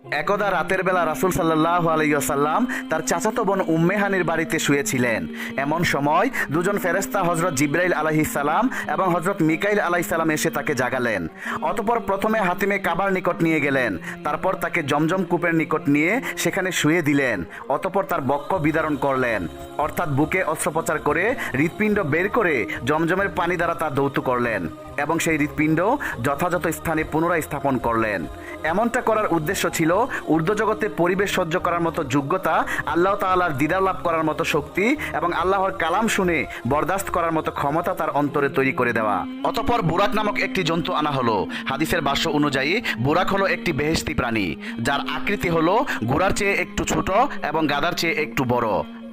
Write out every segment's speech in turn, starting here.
একদা রাতের বেলা রাসূল সাল্লাল্লাহু আলাইহি ওয়াসাল্লাম তার চাচাতো বোন উম্মে হানির বাড়িতে শুয়েছিলেন। এমন সময় দুজন ফেরেশতা হযরত জিবরাইল আলাইহিস সালাম এবং হযরত মিকাইল আলাইহিস সালাম এসে তাকে জাগালেন। অতঃপর প্রথমে হাতিমে কাবার নিকট নিয়ে গেলেন, তারপর তাকে জমজম কূপের নিকট নিয়ে সেখানে শুয়ে দিলেন। অতঃপর তার বক্ষ বিদারণ করলেন, অর্থাৎ বুকে অস্ত্রোপচার করে হৃৎপিণ্ড বের করে জমজমের পানি দ্বারা তা ধৌত করলেন এবং সেই হৃৎপিণ্ড যথাযথ স্থানে পুনরায় স্থাপন করলেন। এমনটা করার উদ্দেশ্য ছিল ঊর্ধ্বজগতে পরিবেশ সহ্য করার মতো যোগ্যতা, আল্লাহ তাআলার দিদার লাভ করার মতো শক্তি এবং আল্লাহর কালাম শুনে বরদাস্ত করার মতো ক্ষমতা তার অন্তরে তৈরি করে দেওয়া। অতঃপর বুরাক নামক একটি জন্তু আনা হলো। হাদিসের ভাষ্য অনুযায়ী বুরাক হলো একটি বেহেশতি প্রাণী, যার আকৃতি হলো ঘোড়ার চেয়ে একটু ছোট এবং গাধার চেয়ে একটু বড়,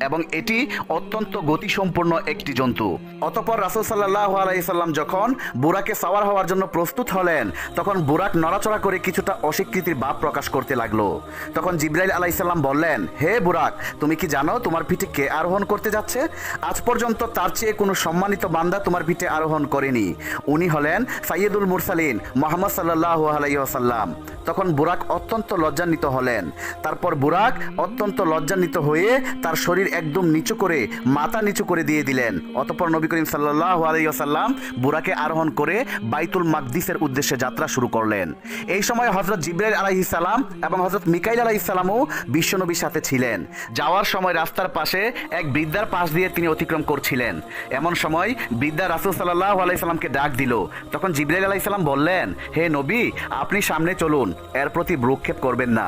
এবং এটি অত্যন্ত গতিসম্পন্ন একটি জন্তু। অতঃপর রাসূল সাল্লাল্লাহু আলাইহি সাল্লাম যখন বুরাকে সাওয়ার হওয়ার জন্য প্রস্তুত হলেন, তখন বুরাক নড়াচড়া করে কিছুটা অস্বীকৃতির ভাব প্রকাশ করতে লাগলো। তখন জিবরাইল আলাইহিস সালাম বললেন, হে বুরাক, তুমি কি জানো তোমার পিঠে কে আরোহণ করতে যাচ্ছে? আজ পর্যন্ত তার চেয়ে কোনো সম্মানিত বান্দা তোমার পিঠে আরোহণ করেনি। উনি হলেন সাইয়্যিদুল মুরসালিন মুহাম্মদ সাল্লাল্লাহু আলাইহি ওয়াসাল্লাম। তখন বুরাক অত্যন্ত লজ্জান্বিত হলেন। তারপর বুরাক অত্যন্ত লজ্জান্বিত হয়ে তার শরীর একদম নিচু করে মাথা নিচু করে দিয়ে দিলেন। অতঃপর নবী করিম সাল্লাল্লাহু আলাইহি ওয়াসাল্লাম বুরাকে আরোহণ করে বাইতুল মাকদিসের উদ্দেশ্যে যাত্রা শুরু করলেন। এই সময় হযরত জিবরাইল আলাইহিস সালাম এবং হযরত মিকাইল আলাইহিস সালামও বিশ্বনবীর সাথে ছিলেন। যাওয়ার সময় রাস্তার পাশে এক বৃদ্ধার পাশ দিয়ে তিনি অতিক্রম করছিলেন। এমন সময় বৃদ্ধা রাসূল সাল্লাল্লাহু আলাইহি সাল্লামকে ডাক দিল। তখন জিবরাইল আলাইহিস সালাম বললেন, হে নবী, আপনি সামনে চলুন, এর প্রতি ভ্রুক্ষেপ করবেন না।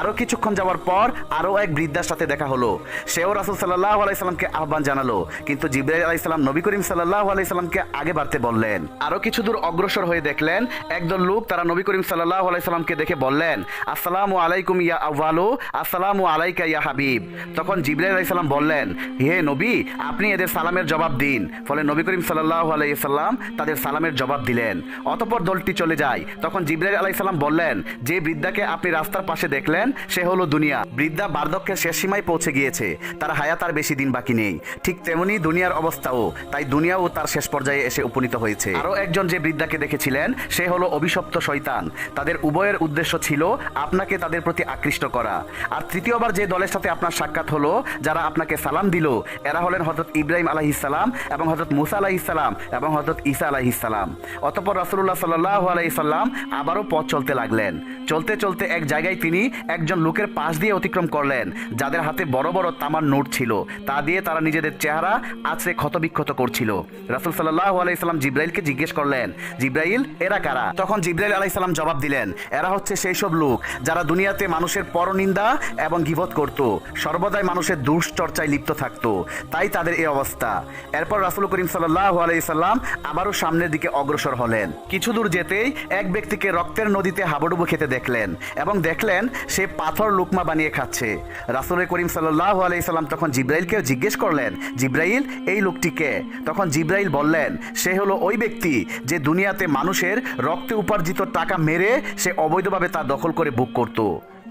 আরো কিছুক্ষণ যাওয়ার পর আরো এক বৃদ্ধার সাথে দেখা হলো। সেও রাসূল সাল্লাল্লাহু আলাইহি সাল্লামকে আহ্বান জানালো, কিন্তু জিবরাইল আলাইহিস সালাম নবী করিম সাল্লাল্লাহু আলাইহি সাল্লামকে আগে বাড়তে বললেন। আরো কিছু দূর অগ্রসর হয়ে দেখলেন একদল লোক তারা নবী করিম সাল্লাল্লাহু আলাইহি সাল্লামকে দেখে বললেন, আসসালামু আলাইকুম ইয়া আউয়ালু, আসসালামু আলাইকা ইয়া হাবিব। তখন জিবরাইল আলাইহিস সালাম বললেন, হে নবী, আপনি এদের সালামের জবাব দিন। ফলে নবী করিম সাল্লাল্লাহু আলাইহি সাল্লাম তাদের সালামের জবাব দিলেন। অতঃপর দলটি চলে যায়। তখন জিবরাইল আলাইহিস সালাম বললেন, যে বৃদ্ধাকে আপনি রাস্তার পাশে দেখলেন সে হলো দুনিয়া। বৃদ্ধা বার্ধক্যের শেষ সীমায় পৌঁছে গিয়েছে, তার হায়াত আর বেশি দিন বাকি নেই। ঠিক তেমনি দুনিয়ার অবস্থাও, তাই দুনিয়াও তার শেষ পর্যায়ে এসে উপনীত হয়েছে। আরো একজন যে বৃদ্ধাকে দেখেছিলেন সে হলো অভিশপ্ত শয়তান। তাদের উভয়ের উদ্দেশ্য ছিল আপনাকে তাদের প্রতি আকৃষ্ট করা। আর তৃতীয়বার যে দলের সাথে আপনার সাক্ষাৎ হলো, যারা আপনাকে সালাম দিল, এরা হলেন হযরত ইব্রাহিম আলাইহিস সালাম এবং হযরত মুসা আলাইহিস সালাম এবং হযরত ঈসা আলাইহিস সালাম। অতঃপর রাসূলুল্লাহ সাল্লাল্লাহু আলাইহি সাল্লাম আবারও পথ চলতে লাগলেন। চলতে চলতে এক জায়গায় তিনি একজন লোকের পাশ দিয়ে অতিক্রম করলেন, যাদের হাতে বড় বড় তামার নোট ছিল। তা দিয়ে তারা নিজেদের চেহারা আছড়ে ক্ষতবিক্ষত করছিল। রাসূল সাল্লাল্লাহু আলাইহি সাল্লাম জিবরাইলকে জিজ্ঞেস করলেন, জিবরাইল, এরা কারা? তখন জিবরাইল আলাইহিস সালাম জবাব দিলেন, এরা হচ্ছে সেই সব লোক যারা দুনিয়াতে মানুষের পরনিন্দা এবং গীবত করত, সর্বদাই মানুষের দুশ্চর্চায় লিপ্ত থাকতো, তাই তাদের এই অবস্থা। এরপর রাসূল করিম সাল্লাল্লাহু আলাইহি সাল্লাম আবারও সামনের দিকে অগ্রসর হলেন। কিছু দূর যেতেই এক ব্যক্তিকে রক্তের নদীতে হাবুডুবু খেতে দেখলেন এবং দেখলেন সে পাথর লুকমা বানিয়ে খাচ্ছে। রাসূল করিম সাল্লাল্লাহু আলাইহি সাল্লাম তখন জিবরাইলকে জিজ্ঞেস করলেন, জিবরাইল, এই লোকটি কে? তখন জিবরাইল বললেন, সে হলো ওই ব্যক্তি যে দুনিয়াতে মানুষের রক্তে উপার্জিত টাকা মেরে সে অবৈধভাবে তা দখল করে বুক করত।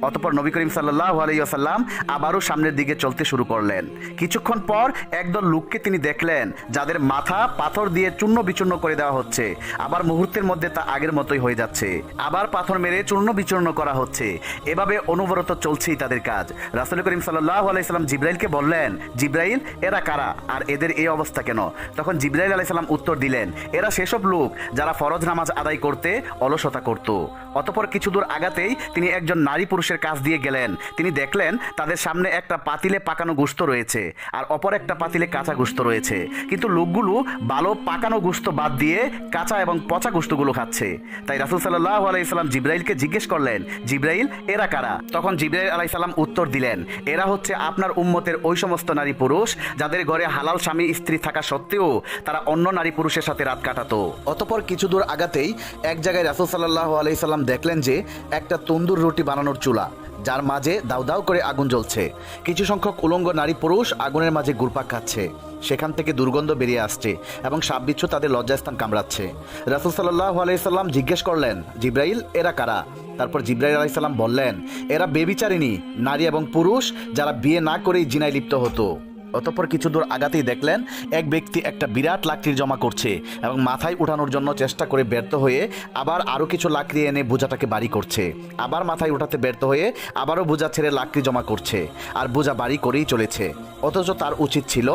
অতঃপর নবী করিম সাল্লাল্লাহু আলাইহি ওয়াসাল্লাম আবারও সামনের দিকে চলতে শুরু করলেন। কিছুক্ষণ পর একদল লোককে তিনি দেখলেন যাদের মাথা পাথর দিয়ে চূর্ণ বিচূর্ণ করে দেওয়া হচ্ছে। আবার মুহূর্তের মধ্যে তা আগের মতোই হয়ে যাচ্ছে, আবার পাথর মেরে চূর্ণ বিচূর্ণ করা হচ্ছে। এভাবে অনবরত চলছেই তাদের কাজ। রাসূল করিম সাল্লাল্লাহু আলাইহি সাল্লাম জিবরাইলকে বললেন, জিবরাইল, এরা কারা আর এদের এই অবস্থা কেন? তখন জিবরাইল আলাইহিস সালাম উত্তর দিলেন, এরা সেসব লোক যারা ফরজ নামাজ আদায় করতে অলসতা করত। অতঃপর কিছু দূর আগাতেই তিনি একজন নারী পুরুষের কাছ দিয়ে গেলেন। তিনি দেখলেন তাদের সামনে একটা পাতিলে পাকানো গোশত রয়েছে আর অপর একটা পাতিলে কাঁচা গোশত রয়েছে, কিন্তু লোকগুলো ভালো পাকানো গোশত বাদ দিয়ে কাঁচা এবং পচা গোশতগুলো খাচ্ছে। তাই রাসূল সাল্লাল্লাহু আলাইহি সাল্লাম জিবরাইলকে জিজ্ঞেস করলেন, জিবরাইল, এরা কারা? তখন জিবরাইল আলাইহিস সালাম উত্তর দিলেন, এরা হচ্ছে আপনার উম্মতের ওই সমস্ত নারী পুরুষ যাদের ঘরে হালাল স্বামী স্ত্রী থাকা সত্ত্বেও তারা অন্য নারী পুরুষের সাথে রাত কাটাতো। অতঃপর কিছু দূর আগাতেই এক জায়গায় রাসূল সাল্লাল্লাহু আলাইহি সাল্লাম দেখলেন যে একটা তন্দুর রুটি বানানোর চুলা, যার মাঝে দাউ দাউ করে আগুন জ্বলছে। কিছু সংখ্যক উলঙ্গ নারী পুরুষ আগুনের মাঝে ঘুরপাক খাচ্ছে। সেখান থেকে দুর্গন্ধ বেরিয়ে আসছে এবং সাপ বিচ্ছু তাদের লজ্জাস্থান কামড়াচ্ছে। রাসূল সাল্লাল্লাহু আলাইহি সাল্লাম জিজ্ঞেস করলেন, জিবরাইল, এরা কারা? তারপর জিবরাইল আলাইহিস সালাম বললেন, এরা বেবিচারিণী নারী এবং পুরুষ যারা বিয়ে না করেই জিনায় লিপ্ত হতো। অতঃপর কিছু দূর আগাতেই দেখলেন এক ব্যক্তি একটা বিরাট লাকড়ি জমা করছে এবং মাথায় উঠানোর জন্য চেষ্টা করে ব্যর্থ হয়ে আবার আরও কিছু লাকড়ি এনে বোঝাটাকে বাড়ি করছে, আবার মাথায় উঠাতে ব্যর্থ হয়ে আবারও বোঝা ছেড়ে লাকড়ি জমা করছে আর বোঝা বাড়ি করেই চলেছে। অথচ তার উচিত ছিল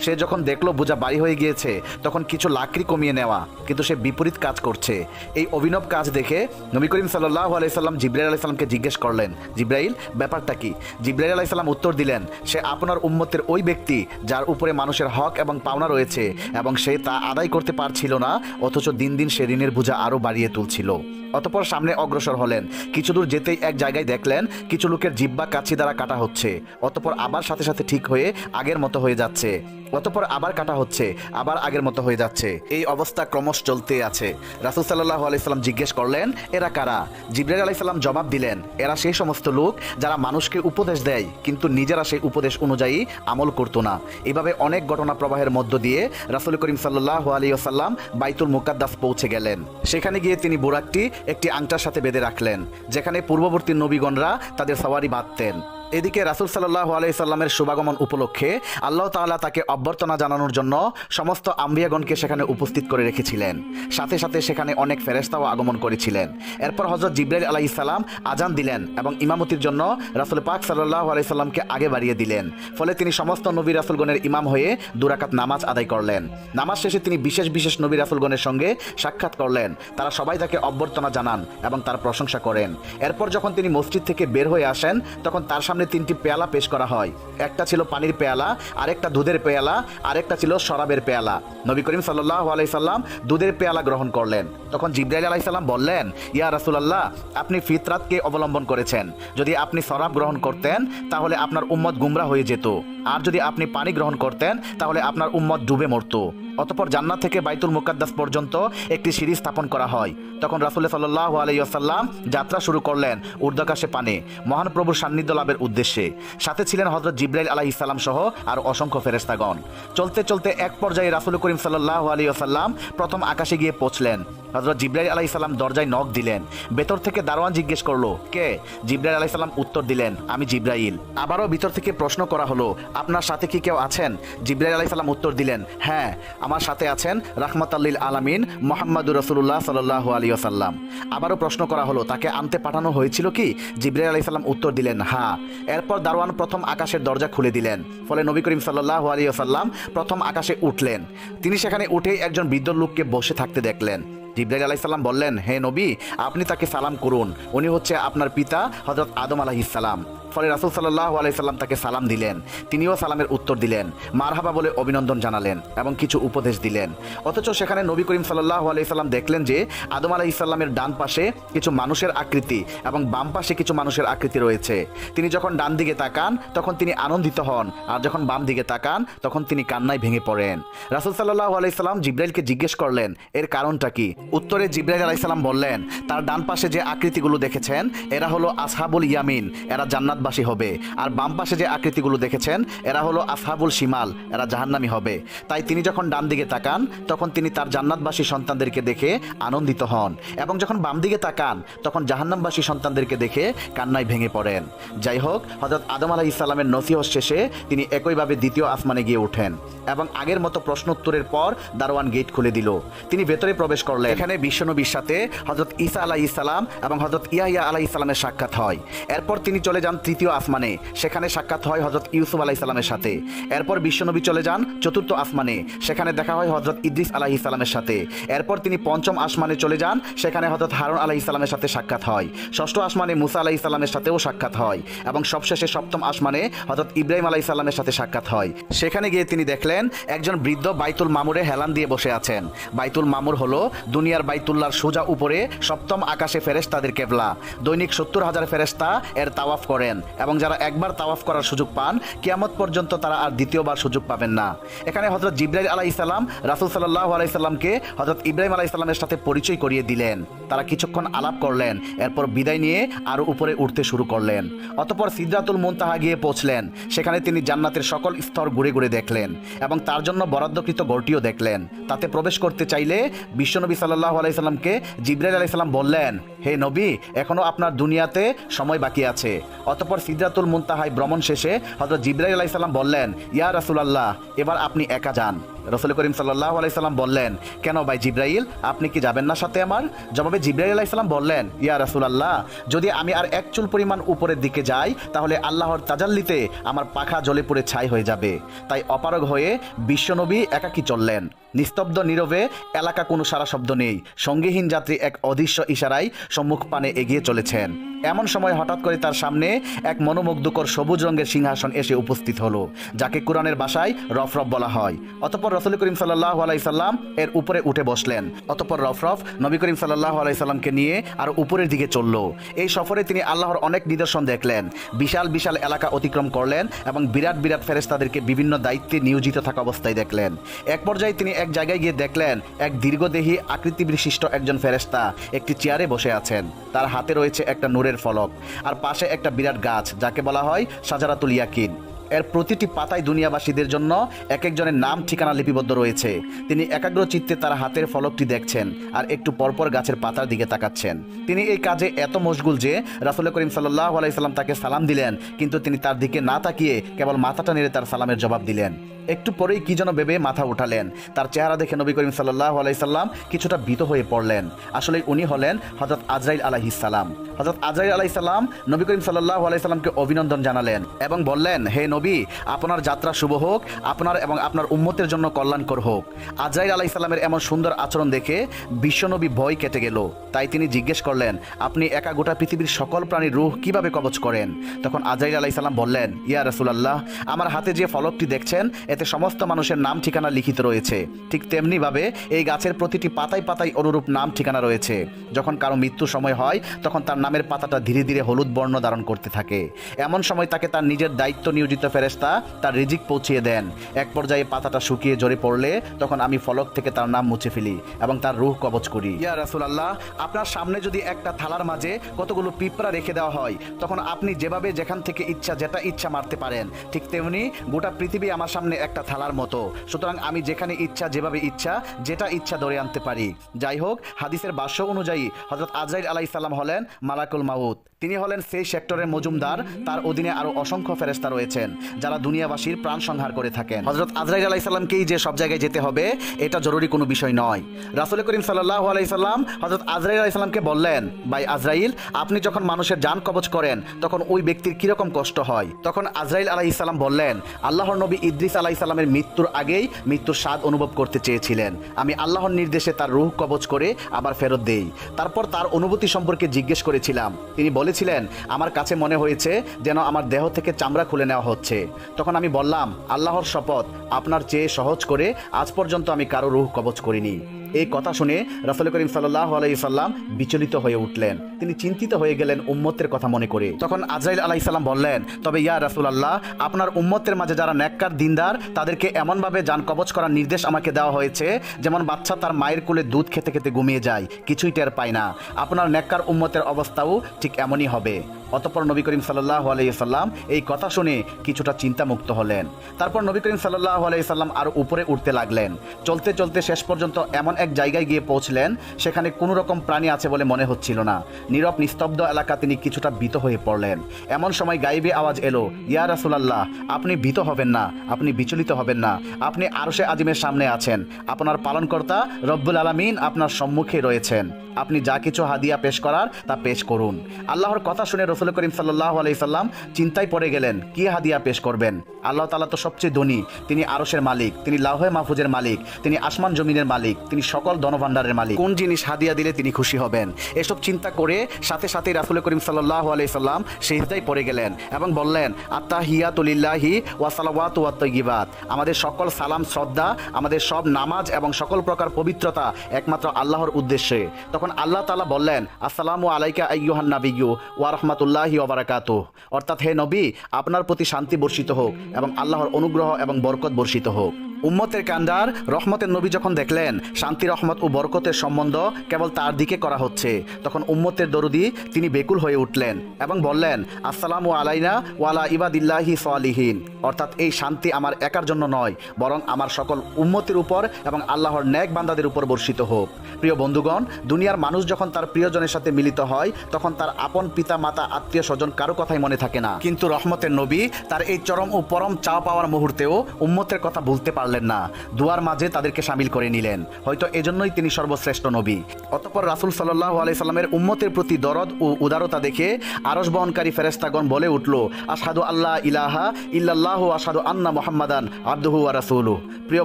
সে যখন দেখলো বোঝা বাড়ি হয়ে গিয়েছে তখন কিছু লাকড়ি কমিয়ে নেওয়া, কিন্তু সে বিপরীত কাজ করছে। এই অভিনব কাজ দেখে নবী করিম সাল্লাল্লাহু আলাইহি সাল্লাম জিবরাইল আলাইহিস সালামকে জিজ্ঞেস করলেন, জিবরাইল ব্যাপারটা কি? জিবরাইল আলাইহিস সালাম উত্তর দিলেন, সে আপনার উম্মতের ওই ব্যক্তি যার উপরে মানুষের হক এবং পাওনা রয়েছে এবং সে তা আদায় করতে পারছিল না, অথচ দিন দিন সে ঋণের বোঝা আরও বাড়িয়ে তুলছিল। অতঃপর সামনে অগ্রসর হলেন। কিছু দূর যেতেই এক জায়গায় দেখলেন কিছু লোকের জিহ্বা কাঁচি দ্বারা কাটা হচ্ছে, অতঃপর আবার সাথে সাথে ঠিক হয়ে আগের মতো হয়ে যাচ্ছে, অতঃপর আবার কাটা হচ্ছে, আবার আগের মতো হয়ে যাচ্ছে। এই অবস্থা ক্রমশ চলতে আছে। রাসূল সাল্লাল্লাহু আলাইহি সাল্লাম জিজ্ঞেস করলেন, এরা কারা? জিবরাইল আলাইহিস সালাম জবাব দিলেন, এরা সেই সমস্ত লোক যারা মানুষকে উপদেশ দেয় কিন্তু নিজেরা সেই উপদেশ অনুযায়ী আমল করতো না। এভাবে অনেক ঘটনা প্রবাহের মধ্য দিয়ে রাসূল করিম সাল্লাল্লাহু আলাইহি ওয়াসাল্লাম বাইতুল মুকাদ্দাস পৌঁছে গেলেন। সেখানে গিয়ে তিনি বুরাকটি একটি আংটার সাথে বেঁধে রাখলেন, যেখানে পূর্ববর্তী নবীগণরা তাদের সওয়ারি বাঁধতেন। এদিকে রাসূল সাল্লাল্লাহু আলাইহি সাল্লামের শুভাগমন উপলক্ষে আল্লাহ তাআলা তাকে অভ্যর্থনা জানানোর জন্য সমস্ত আম্বিয়াগণকে সেখানে উপস্থিত করে রেখেছিলেন। সাথে সাথে সেখানে অনেক ফেরেশতাও আগমন করেছিলেন। এরপর হযরত জিবরাইল আলাইহিস সালাম আজান দিলেন এবং ইমামতির জন্য রাসূল পাক সাল্লাল্লাহু আলাইহি সাল্লামকে আগে বাড়িয়ে দিলেন। ফলে তিনি সমস্ত নবী রাসূলগণের ইমাম হয়ে 2 রাকাত নামাজ আদায় করলেন। নামাজ শেষে তিনি বিশেষ বিশেষ নবী রাসূলগণের সঙ্গে সাক্ষাৎ করলেন। তারা সবাই তাকে অভ্যর্থনা জানান এবং তার প্রশংসা করেন। এরপর যখন তিনি মসজিদ থেকে বের হয়ে আসেন তখন তার সামনে 3টি পেয়ালা পেশ করা হয়। একটা ছিল পানির পেয়ালা, আরেকটা দুধের পেয়ালা, আরেকটা ছিল শরাবের পেয়ালা। নবী করিম সাল্লাল্লাহু আলাইহি সাল্লাম দুধের পেয়ালা গ্রহণ করলেন। তখন জিবরাইল আলাইহিস সালাম বললেন, ইয়া রাসূলুল্লাহ, আপনি ফিতরাতকে অবলম্বন করেছেন। যদি আপনি শরাব গ্রহণ করতেন তাহলে আপনার উম্মত গুমরাহ হয়ে যেত, আর যদি আপনি পানি গ্রহণ করতেন তাহলে আপনার উম্মত ডুবে মরত। অতঃপর জান্নাত থেকে বাইতুল মুকাদ্দাস পর্যন্ত একটি সিঁড়ি স্থাপন করা হয়। তখন রাসূল সাল্লাল্লাহু আলাইহি ওয়াসাল্লাম যাত্রা শুরু করলেন ঊর্ধ্বাকাশে পানে মহান প্রভুর সান্নিধ্য লাভের উদ্দেশ্যে। সাথে ছিলেন হযরত জিবরাইল আলাইহিস সালাম সহ আর অসংখ্য ফেরেশতাগণ। চলতে চলতে এক পর্যায়ে রাসূল করিম সাল্লাল্লাহু আলাইহি ওয়াসাল্লাম প্রথম আকাশে গিয়ে পৌঁছলেন। হযরত জিবরাইল আলাইহিস সালাম দরজায় নক দিলেন। ভেতর থেকে দারোয়ান জিজ্ঞেস করলো, কে? জিবরাইল আলাইহিস সালাম উত্তর দিলেন, আমি জিবরাইল। আবারও ভিতর থেকে প্রশ্ন করা হলো, আপনার সাথে কি কেউ আছেন? জিবরাইল আলাইহিস সালাম উত্তর দিলেন, হ্যাঁ, আমার সাথে আছেন রাহমাতাল লিল আলামিন মুহাম্মাদুর রাসূলুল্লাহ সাল্লাল্লাহু আলাইহি ওয়াসাল্লাম। আবারও প্রশ্ন করা হলো, তাকে আনতে পাঠানো হয়েছিল কি? জিবরাইল আলাইহিস সালাম উত্তর দিলেন, হ্যাঁ। এরপর দারোয়ান প্রথম আকাশের দরজা খুলে দিলেন। ফলে নবী করিম সাল্লাল্লাহু আলাইহি ওয়াসাল্লাম প্রথম আকাশে উঠলেন। তিনি সেখানে উঠেই একজন বৃদ্ধ লোককে বসে থাকতে দেখলেন। জিবরাইল আলাইহিস সালাম বললেন, হে নবী, আপনি তাকে সালাম করুন, উনি হচ্ছে আপনার পিতা হযরত আদম আলাইহিস সালাম। ফলে রাসূল সাল্লাল্লাহু আলাইহি সাল্লাম তাকে সালাম দিলেন। তিনিও সালামের উত্তর দিলেন, মারহাবা বলে অভিনন্দন জানালেন এবং কিছু উপদেশ দিলেন। অথচ সেখানে নবী করিম সাল্লাল্লাহু আলাইহি সাল্লাম দেখলেন যে আদম আলাইহিস সালামের ডান পাশে কিছু মানুষের আকৃতি এবং বাম পাশে কিছু মানুষের আকৃতি রয়েছে। তিনি যখন ডান দিকে তাকান তখন তিনি আনন্দিত হন, আর যখন বাম দিকে তাকান তখন তিনি কান্নায় ভেঙে পড়েন। রাসূল সাল্লাল্লাহু আলাইহি সাল্লাম জিবরাইলকে জিজ্ঞেস করলেন, এর কারণটা কি? উত্তরে জিবরাইল আলাইহিস সালাম বললেন, তার ডান পাশে যে আকৃতিগুলো দেখেছেন এরা হলো আসহাবুল ইয়ামিন, এরা জান্নাতবাসী হবে। আর বাম পাশে যে আকৃতিগুলো দেখেছেন এরা হলো আসহাবুল শিমাল, এরা জাহান্নামী হবে। তাই তিনি যখন ডান দিকে তাকান তখন তিনি তার জান্নাতবাসী সন্তানদেরকে দেখে আনন্দিত হন, এবং যখন বাম দিকে তাকান তখন জাহান্নামবাসী সন্তানদেরকে দেখে কান্নায় ভেঙে পড়েন। যাই হোক, হযরত আদম আলাইহিস সালামের নসিহত শেষে তিনি একইভাবে দ্বিতীয় আসমানে গিয়ে ওঠেন এবং আগের মতো প্রশ্নোত্তরের পর দারোয়ান গেট খুলে দিল। তিনি ভেতরে প্রবেশ করলেন। এখানে বিশ্বনবীর সাথে হযরত ঈসা আলাইহিস সালাম এবং হযরত ইয়াহইয়া আলাইহিস সালামের সাক্ষাৎ হয়। এরপর তিনি চলে যান তৃতীয় আসমানে, সেখানে সাক্ষাৎ হয় হযরত ইউসুফ আলাইহিস সালামের সাথে। এরপর বিশ্বনবী চলে যান চতুর্থ আসমানে, সেখানে দেখা হয় হযরত ইদ্রিস আলাইহিস সালামের সাথে। এরপর তিনি পঞ্চম আসমানে চলে যান, সেখানে হযরত হারুন আলাইহিস সালামের সাথে সাক্ষাৎ হয়। ষষ্ঠ আসমানে মুসা আলাইহিস সালামের সাথেও সাক্ষাৎ হয় এবং সবশেষে সপ্তম আসমানে হযরত ইব্রাহিম আলাইহিস সালামের সাথে সাক্ষাৎ হয়। সেখানে গিয়ে তিনি দেখলেন একজন বৃদ্ধ বাইতুল মামুরে হেলান দিয়ে বসে আছেন। বাইতুল মামুর হলো দুনিয়ার বাইতুল্লাহর সোজা উপরে সপ্তম আকাশে ফেরেশতাদের কেবলা। দৈনিক 70,000 ফেরেশতা এর তাওয়াফ করেন এবং যারা একবার তাওয়াফ করার সুযোগ পান কিয়ামত পর্যন্ত তারা আর দ্বিতীয়বার সুযোগ পাবেন না। এখানে হযরত জিবরাইল আলাইহিস সালাম রাসূল সাল্লাল্লাহু আলাইহি সাল্লামকে হযরত ইব্রাহিম আলাইহিস সালামের সাথে পরিচয় করিয়ে দিলেন। তারা কিছুক্ষণ আলাপ করলেন, এরপর বিদায় নিয়ে আরো উপরে উঠতে শুরু করলেন। অতঃপর সিদরাতুল মুনতাহা গিয়ে পৌঁছলেন। সেখানে তিনি জান্নাতের সকল স্তর ঘুরে ঘুরে দেখলেন এবং তার জন্য বরাদ্দকৃত ঘরটিও দেখলেন। তাতে প্রবেশ করতে চাইলে বিশ্বনবী সাল্লাল্লাহু আলাইহি সাল্লামকে জিবরাইল আলাইহিস সালাম বললেন, হে নবী, এখনো আপনার দুনিয়াতে সময় বাকি আছে। অতঃপর সিদরাতুল মুনতাহায় ভ্রমণ শেষে হযরত জিবরাইল আলাইহিস সালাম বললেন, ইয়া রাসূলুল্লাহ, এবার আপনি একা যান। রাসূল করিম সাল্লাল্লাহু আলাইহি সাল্লাম বললেন, কেন ভাই জিবরাইল, আপনি কি যাবেন না সাথে আমার? জবাবে জিবরাইল আলাইহিস সালাম বললেন, ইয়া রাসূলুল্লাহ, যদি আমি আর এক চুল পরিমাণ উপরের দিকে যাই তাহলে আল্লাহর তাজাল্লিতে আমার পাখা জ্বলে পুড়ে ছাই হয়ে যাবে। তাই অপারগ হয়ে বিশ্বনবী একাকী চললেন। নিস্তব্ধ নীরবে, এলাকা কোনো সারা শব্দ নেই। সঙ্গীহীন যাত্রী এক অদৃশ্য ইশারায় সম্মুখ পানে এগিয়ে চলেছেন। এমন সময় হঠাৎ করে তার সামনে এক মনোমুগ্ধকর সবুজ রঙের সিংহাসন এসে উপস্থিত হলো, যাকে কোরআনের ভাষায় রফরফ বলা হয়। অতঃপর রাসূল করিম সাল্লাল্লাহু আলাইহি সাল্লাম এর উপরে উঠে বসলেন। অতঃপর রফরফ নবী করিম সাল্লাল্লাহু আলাইহি সাল্লামকে নিয়ে আরো উপরের দিকে চলল। এই সফরে তিনি আল্লাহর অনেক নিদর্শন দেখলেন, বিশাল বিশাল এলাকা অতিক্রম করলেন এবং বিরাট বিরাট ফেরেশতাদেরকে বিভিন্ন দায়িত্বে নিয়োজিত থাকা অবস্থায় দেখলেন। এক পর্যায়ে তিনি এক জায়গায় গিয়ে দেখলেন এক দীর্ঘদেহী আকৃতি বিশিষ্ট একজন ফেরেশতা একটি চেয়ারে বসে আছেন। তার হাতে রয়েছে একটা নূরের ফলক, আর পাশে একটা বিরাট গাছ, যাকে বলা হয় শাজারাতুল ইয়াকিন। এর প্রতিটি পাতায় দুনিয়াবাসীদের জন্য এক একজনের নাম ঠিকানা লিপিবদ্ধ রয়েছে। তিনি একাগ্র চিত্তে তার হাতের ফলকটি দেখছেন আর একটু পরপর গাছের পাতার দিকে তাকাচ্ছেন। তিনি এই কাজে এত মশগুল যে রাসূল করিম সাল্লাল্লাহু আলাইহি সাল্লাম তাকে সালাম দিলেন, কিন্তু তিনি তার দিকে না তাকিয়ে কেবল মাথাটা নেড়ে তার সালামের জবাব দিলেন। একটু পরেই কি যেন ভেবে মাথা উঠালেন। তার চেহারা দেখে নবী করিম সাল্লাল্লাহু আলাইহি সাল্লাম কিছুটা ভীত হয়ে পড়লেন। আসলে উনি হলেন হযরত আজরাইল আলাইহিস সালাম। হযরত আজরাইল আলাইহিস সালাম নবী করিম সাল্লাল্লাহু আলাইহি সাল্লামকে অভিনন্দন জানালেন এবং বললেন, হে নবী, আপনার যাত্রা শুভ হোক, আপনার এবং আপনার উম্মতের জন্য কল্যাণকর হোক। আজরাইল আলাইহিস সালামের এমন সুন্দর আচরণ দেখে বিশ্বনবী ভয় কেটে গেল। তাই তিনি জিজ্ঞেস করলেন, আপনি একা গোটা পৃথিবীর সকল প্রাণীর রূহ কিভাবে কবজ করেন? তখন আজরাইল আলাইহিস সালাম বললেন, ইয়া রাসূলুল্লাহ, আমার হাতে যে ফলকটি দেখছেন এতে সমস্ত মানুষের নাম ঠিকানা লিখিত রয়েছে। ঠিক তেমনিভাবে এই গাছের প্রতিটি পাতায় পাতায় অনুরূপ নাম ঠিকানা রয়েছে। যখন কারো মৃত্যু সময় হয় তখন তার নামের পাতাটা ধীরে ধীরে হলুদ বর্ণ ধারণ করতে থাকে। এমন সময় তাকে তার নিজের দায়িত্ব নিয়োজিত ফেরেশতা তার রিজিক পৌঁছিয়ে দেন। এক পর্যায়ে পাতাটা শুকিয়ে ঝরে পড়লে তখন আমি ফলক থেকে তার নাম মুছে ফেলি এবং তার রূহ কবজ করি। ইয়া রাসূলুল্লাহ, আপনার সামনে যদি একটা থালার মাঝে কতগুলো পিঁপড়া রেখে দেওয়া হয় তখন আপনি যেভাবে যেখান থেকে ইচ্ছা যেটা ইচ্ছা মারতে পারেন, ঠিক তেমনি গোটা পৃথিবী আমার সামনে একটা থালার মতো। সুতরাং আমি যেখানে ইচ্ছা যেভাবে ইচ্ছা যেটা ইচ্ছা ধরে আনতে পারি। যাই হোক, হাদিসের ভাষ্য অনুযায়ী হযরত আজরাইল আলাইহিস সালাম হলেন মালাকুল মাউত। তিনি হলেন সেই সেক্টরের মজুমদার। তার অধীনে আরো অসংখ্য ফেরেশতা রয়েছেন যারা দুনিয়াবাসীর প্রাণ সংহার করে থাকেন। হযরত আজরাইল আলাইহিস সালামকেই যে সব জায়গায় যেতে হবে এটা জরুরি কোনো বিষয় নয়। রাসূল করিম সাল্লাল্লাহু আলাইহি সাল্লাম হযরত আজরাইল আলাইহিস সালামকে বললেন, ভাই আজরাইল, আপনি যখন মানুষের জান কবজ করেন তখন ওই ব্যক্তির কিরকম কষ্ট হয়? তখন আজরাইল আলাইহিস সালাম বললেন, আল্লাহর নবী ইদ্রিস আলাইহিস সালামের মৃত্যুর আগেই মৃত্যুর স্বাদ অনুভব করতে চেয়েছিলেন। আমি আল্লাহর নির্দেশে তার রূহ কবজ করে আবার ফেরত দেই। তারপর তার অনুভূতি সম্পর্কে জিজ্ঞেস করেছিলাম। তিনি বলেছিলেন, আমার কাছে মনে হয়েছে যেন আমার দেহ থেকে চামড়া খুলে নেওয়া হচ্ছে। তখন আমি বললাম, আল্লাহর শপথ, আপনার চেয়ে সহজ করে আজ পর্যন্ত আমি কারো রূহ কবজ করিনি। এই কথা শুনে রাসূল করিম সাল্লাল্লাহু আলাইহি সাল্লাম বিচলিত হয়ে উঠলেন। তিনি চিন্তিত হয়ে গেলেন উম্মতের কথা মনে করে। তখন আজরাইল আলাইহিস সালাম বললেন, তবে ইয়া রাসূলুল্লাহ, আপনার উম্মতের মাঝে যারা নেককার দিনদার তাদেরকে এমনভাবে জান কবজ করার নির্দেশ আমাকে দেওয়া হয়েছে যেমন বাচ্চা তার মায়ের কোলে দুধ খেতে খেতে ঘুমিয়ে যায়, কিছুই টের পায় না। আপনার নেককার উম্মতের অবস্থাও ঠিক এমনই হবে। অতঃপর নবী করিম সাল্লাল্লাহু আলাইহি সাল্লাম এই কথা শুনে কিছুটা চিন্তামুক্ত হলেন। তারপর নবী করিম সাল্লাল্লাহু আলাইহি সাল্লাম আরো উপরে উঠতে লাগলেন। চলতে চলতে শেষ পর্যন্ত এমন এক জায়গায় গিয়ে পৌঁছলেন সেখানে কোনো রকম প্রাণী আছে বলে মনে হচ্ছিল না। নীরব নিস্তব্ধ এলাকা, তিনি কিছুটা ভীত হয়ে পড়লেন। এমন সময় গায়েবী আওয়াজ এলো, ইয়া রাসূলুল্লাহ, আপনি ভীত হবেন না, আপনি বিচলিত হবেন না, আপনি আরশে আজিমের সামনে আছেন। আপনার পালনকর্তা রব্বুল আলামিন আপনার সম্মুখে রয়েছেন। আপনি যা কিছু হাদিয়া পেশ করার তা পেশ করুন। আল্লাহর কথা শুনে রাসূল করিম সাল্লাল্লাহু আলাইহি সাল্লাম চিন্তায় পড়ে গেলেন, কি হাদিয়া পেশ করবেন? আল্লাহ তাআলা তো সবচেয়ে ধনী, তিনি আরশের মালিক, তিনি লাউহে মাহফুজের মালিক, তিনি আসমান জমিনের মালিক, তিনি সকল ধনভাণ্ডারের মালিক। কোন জিনিস হাদিয়া দিলে তিনি খুশি হবেন? এসব চিন্তা করে সাথে সাথেই রাসূল করিম সাল্লাল্লাহু আলাইহি সাল্লাম সিজদায় পড়ে গেলেন এবং বললেন, আত্তাহিয়াতু লিল্লাহি ওয়া সালাওয়াতু ওয়াত তাইয়্যিবাত। আমাদের সকল সালাম শ্রদ্ধা, আমাদের সব নামাজ এবং সকল প্রকার পবিত্রতা একমাত্র আল্লাহর উদ্দেশ্যে। তখন আল্লাহ তাআলা বললেন, আসসালামু আলাইকা আইয়ুহান নাবিয়্যু ওয়া রাহমাতুল্লাহি ওয়া বারাকাতুহু, অর্থাৎ হে নবী, আপনার প্রতি শান্তি বর্ষিত হোক এবং আল্লাহর অনুগ্রহ এবং বরকত বর্ষিত হোক। উম্মতের কান্ডার রহমতের নবী যখন দেখলেন শান্তি রহমত ও বরকতের সম্বন্ধ কেবল তার দিকে করা হচ্ছে, তখন উম্মতের দরুদি তিনি বেকুল হয়ে উঠলেন এবং বললেন, আসসালামু আলাইনা ওয়ালা ইবাদিল্লাহি সালিহিন, অর্থাৎ এই শান্তি আমার একার জন্য নয়, বরং আমার সকল উম্মতের উপর এবং আল্লাহর নেক বান্দাদের উপর বর্ষিত হোক। প্রিয় বন্ধুগণ, দুনিয়ার মানুষ যখন তার প্রিয়জনের সাথে মিলিত হয় তখন তার আপন পিতা মাতা আত্মীয় স্বজন কারো কথাই মনে থাকে না, কিন্তু রহমতের নবী তার এই চরম ও পরম চাওয়া পাওয়ার মুহূর্তেও উম্মতের কথা ভুলতে পারলেন না, দুয়ার মাঝে তাদেরকে শামিল করে নিলেন। হয়তো এজন্যই তিনি সর্বশ্রেষ্ঠ নবী। অতঃপর রাসূল সাল্লাল্লাহু আলাইহি সাল্লামের উম্মতের প্রতি দরদ ও উদারতা দেখে আরশ বহনকারী ফেরেশতাগণ বলে উঠল, আশহাদু আল্লা ইলাহা ইল্লাল্লাহু আশহাদু আন্না মুহাম্মাদান আবদুহু ওয়া রাসূলুহু। প্রিয়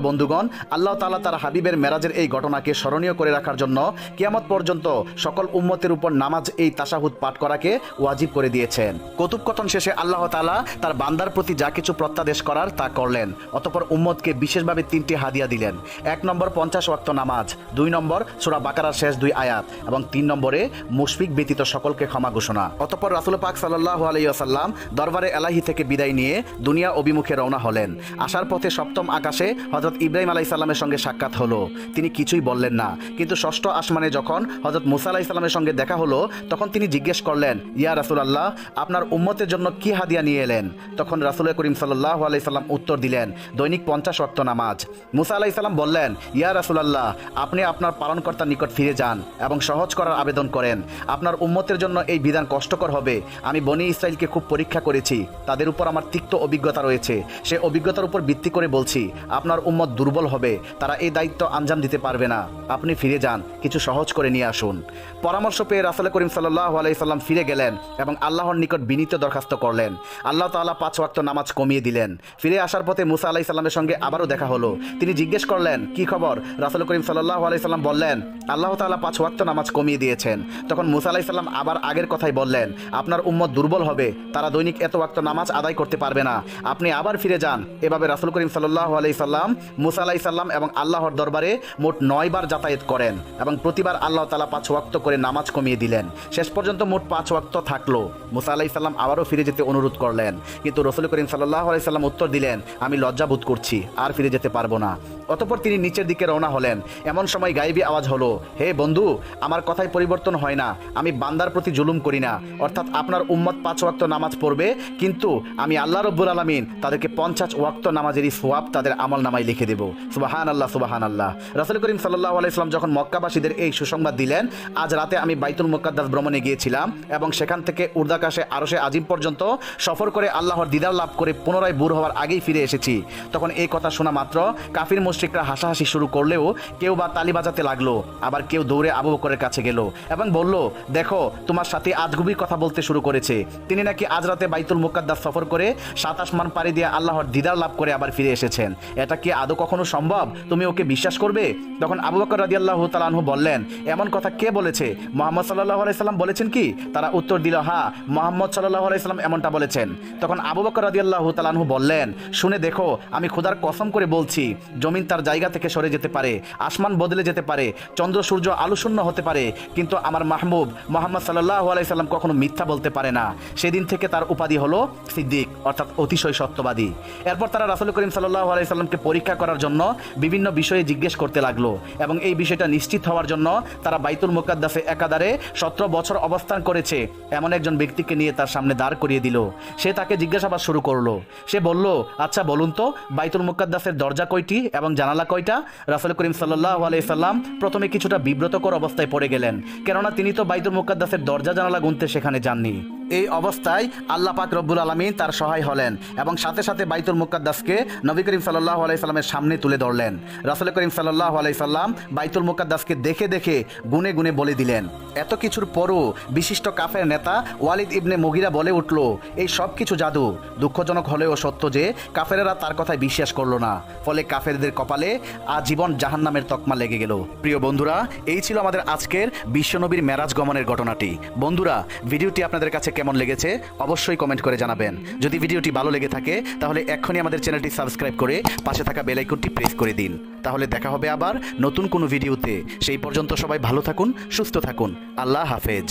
বন্ধুগণ, আল্লাহ তাআলা তার হাবিবের মেরাজের এই ঘটনাকে স্মরণীয় করে রাখার জন্য কিয়ামত পর্যন্ত সকল উম্মতের উপর নামাজ এই তাশাহুদ পাঠ করাকে ওয়াজিব করে দিয়েছেন। কথোপকথন শেষে আল্লাহ তাআলা তার বান্দার প্রতি যা কিছু প্রত্যাদেশ করার তা করলেন। অতঃপর উম্মতকে বিশেষভাবে 3টি হাদিয়া দিলেন। 1 নম্বর 50 ওয়াক্ত নামাজ, 2 নম্বর সূরা বাকারার শেষ 2 আয়াত এবং 3 নম্বরে মুশফিক ব্যতীত সকলকে ক্ষমা ঘোষণা। অতঃপর রাসূল পাক সাল্লাল্লাহু আলাইহি ওয়াসাল্লাম দরবারে এলাহি থেকে বিদায় নিয়ে দুনিয়া অভিমুখে রওনা হলেন। আসার পথে 7ম আকাশে হযরত ইব্রাহিম আলাইহিস সালামের সঙ্গে সাক্ষাৎ হলো। তিনি কিছুই বললেন না, কিন্তু 6ষ্ঠ আসমানে যখন হযরত মুসা আলাইহিস সালামের সঙ্গে দেখা হলো তখন তিনি জিজ্ঞেস করলেন, ইয়া রাসূলুল্লাহ, আপনার উম্মতের জন্য কি হাদিয়া নিয়ে এলেন? তখন রাসূল করিম সাল্লাল্লাহু আলাইহি সাল্লাম উত্তর দিলেন, দৈনিক 50 ওয়াক্ত নামাজ। মুসা আলাইহিস সালাম বললেন, ইয়া রাসূলুল্লাহ, আপনি আপনার পালনকর্তার নিকট ফিরে যান এবং সহজ করার আবেদন করেন। আপনার উম্মতের জন্য এই বিধান কষ্টকর হবে। আমি বনী ইসরাইলকে খুব পরীক্ষা করেছি, তাদের উপর আমার তিক্ত অভিজ্ঞতা রয়েছে। সেই অভিজ্ঞতার উপর ভিত্তি করে বলছি, আপনার উম্মত দুর্বল হবে, তারা এই দায়িত্ব আঞ্জাম দিতে পারবে না। আপনি ফিরে যান, কিছু সহজ করে নিয়ে আসুন। পরামর্শ পেয়ে রাসূল করিম সাল্লাল্লাহু আলাইহি সাল্লাম ফিরে গেলেন এবং আল্লাহর নিকট বিনীত দরখাস্ত করলেন। আল্লাহ তাআলা 5 ওয়াক্ত নামাজ কমিয়ে দিলেন। ফিরে আসার পথে মুসা আলাইহিস সালামের সঙ্গে আবারও দেখা হলো। তিনি জিজ্ঞেস করলেন, কি খবর? রাসূল করিম সাল্লাল্লাহু আলাইহি সাল্লাম বললেন, আল্লাহ তাআলা 5 ওয়াক্ত নামাজ কমিয়ে দিয়েছেন। তখন মুসা আলাইহিস সালাম আবার আগের কথাই বললেন, আপনার উম্মত দুর্বল হবে, তারা দৈনিক এত ওয়াক্ত নামাজ আদায় করতে পারবে না, আপনি আবার ফিরে যান। এভাবে রাসূল করিম সাল্লাল্লাহু আলাইহি সাল্লাম মুসা আলাইহিস সালাম এবং আল্লাহর দরবারে মোট 9 বার যাতায়াত করেন এবং প্রতিবার আল্লাহ তাআলা 5 ওয়াক্ত করে নামাজ কমিয়ে দিলেন। শেষ পর্যন্ত মোট 5 ওয়াক্ত থাকলো। মুসা আলাইহিস সালাম আবারও ফিরে যেতে অনুরোধ করলেন, কিন্তু রাসূল করিম সাল্লাল্লাহু আলাইহি সাল্লাম উত্তর দিলেন, আমি লজ্জা বোধ করছি, আর ফিরে যেতে পারবো না। অতঃপর তিনি নিচের দিকে রওনা হলেন। এমন সময় গায়েবী আওয়াজ হলো, হে বন্ধু, আমার কথায় পরিবর্তন হয় না, আমি বান্দার প্রতি জুলুম করি না। অর্থাৎ আপনার উম্মত 5 ওয়াক্ত নামাজ পড়বে, কিন্তু আমি আল্লাহ রাব্বুল আলামিন তাদেরকে 50 ওয়াক্ত নামাজেরই সওয়াব তাদের আমল নামায় লিখে দেব। সুবহানাল্লাহ, সুবহানাল্লাহ। রাসূল করিম সাল্লাল্লাহু আলাইহি সাল্লাম যখন মক্কাবাসীদের এই সুসংবাদ দিলেন, আজ রাতে আমি বাইতুল মুকাদ্দাস ভ্রমণে গিয়েছিলাম এবং সেখান থেকে উর্দাকাশে আরশে আজিম পর্যন্ত সফর করে আল্লাহর দিদার লাভ করে পুনরায় বুর হওয়ার আগেই ফিরে এসেছি। তখন এই কথা শোনা মাত্র কাফির মুশরিকরা হাসাহাসি শুরু করলেও কেউ বা তালি বাজাতে লাগলো, আবার কেউ দৌড়ে আবু বকরের কাছে গেল এবং বলল, দেখো তোমার সাথে আজগুবি কথা বলতে শুরু করেছে। তিনি নাকি আজ রাতে বাইতুল মুকাদ্দাস সফর করে 7 আসমান পাড়ি দিয়ে আল্লাহর দিদার লাভ করে আবার ফিরে এসেছেন। এটা কি আদৌ কখনো সম্ভব? তুমি ওকে বিশ্বাস করবে? তখন আবু বকর রাদিয়াল্লাহু তাআলা আনহু বললেন, এমন কথা কে বলেছে? মুহাম্মদ সাল্লাল্লাহু আলাইহি সাল্লাম বলেছেন কি? তারা উত্তর দিল, হ্যাঁ, মুহাম্মদ সাল্লাল্লাহু আলাইহি সাল্লাম এমনটা বলেছেন। তখন আবু বকর রাদিয়াল্লাহু তাআলা আনহু বললেন, শুনে দেখো, আমি খোদার কসম করে বলছি, জমিন তার জায়গা থেকে সরে যেতে পারে, আসমান বদলে যেতে পারে, চন্দ্র সূর্য আলোশূন্য হতে পারে, কিন্তু আমার মাহবুব মুহাম্মদ সাল্লাল্লাহু আলাইহি সাল্লাম কখনো মিথ্যা বলতে পারে না। সেদিন থেকে তার উপাধি হলো সিদ্দিক, অর্থাৎ অতিশয় সত্যবাদী। এরপর তারা রাসূল করিম সাল্লাল্লাহু আলাইহি সাল্লামকে পরীক্ষা করার জন্য বিভিন্ন বিষয়ে জিজ্ঞেস করতে লাগলো এবং এই বিষয়টা নিশ্চিত হওয়ার জন্য তারা বাইতুল মুকাদ্দাসে একাধারে 17 বছর অবস্থান করেছে এমন একজন ব্যক্তিকে নিয়ে তার সামনে দাঁড় করিয়ে দিল। সে তাকে জিজ্ঞাসাবাদ শুরু করলো। সে বলল, আচ্ছা বলুন তো, বাইতুল মুকাদ্দাসের দরজা কয়টি এবং জানালা কয়টা? রাসূল করিম সাল্লাল্লাহু আলাইহি সাল্লাম প্রথমে কিছুটা বিব্রতকর অবস্থায় পড়ে গেলেন, কেননা তিনি তো বাইতুল মুকাদ্দাসের দরজা জানালা গুনতে সেখানে যাননি। এই অবস্থায় আল্লাহ পাক রব্বুল আলামিন তার সহায় হলেন এবং সাথে সাথে বাইতুল মুকাদ্দাসকে নবী করিম সাল্লাল্লাহু আলাইহি সাল্লামের সামনে তুলে ধরলেন। রাসূল করিম সাল্লাল্লাহু আলাইহি সাল্লাম বাইতুল মুকাদ্দাসকে দেখে দেখে গুনে গুনে বলে দিলেন। এত কিছুর পরও বিশিষ্ট কাফের নেতা ওয়ালিদ ইবনে মুগিরা বলে উঠল, এই সব কিছু জাদু। দুঃখজনক হলেও সত্য যে কাফেরেরা তার কথায় বিশ্বাস করলো না, ফলে কাফেরদের কপালে আজীবন জাহান্নামের তকমা লেগে গেল। প্রিয় বন্ধুরা, এই ছিল আমাদের আজকের বিশ্বনবীর মেরাজ গমনের ঘটনাটি। বন্ধুরা, ভিডিওটি আপনাদের কাছে কেমন লেগেছে অবশ্যই কমেন্ট করে জানাবেন। যদি ভিডিওটি ভালো লেগে থাকে তাহলে এক্ষুনি আমাদের চ্যানেলটি সাবস্ক্রাইব করে পাশে থাকা বেল আইকনটি প্রেস করে দিন। তাহলে দেখা হবে আবার নতুন কোনো ভিডিওতে। সেই পর্যন্ত সবাই ভালো থাকুন, সুস্থ থাকুন। আল্লাহ হাফেজ।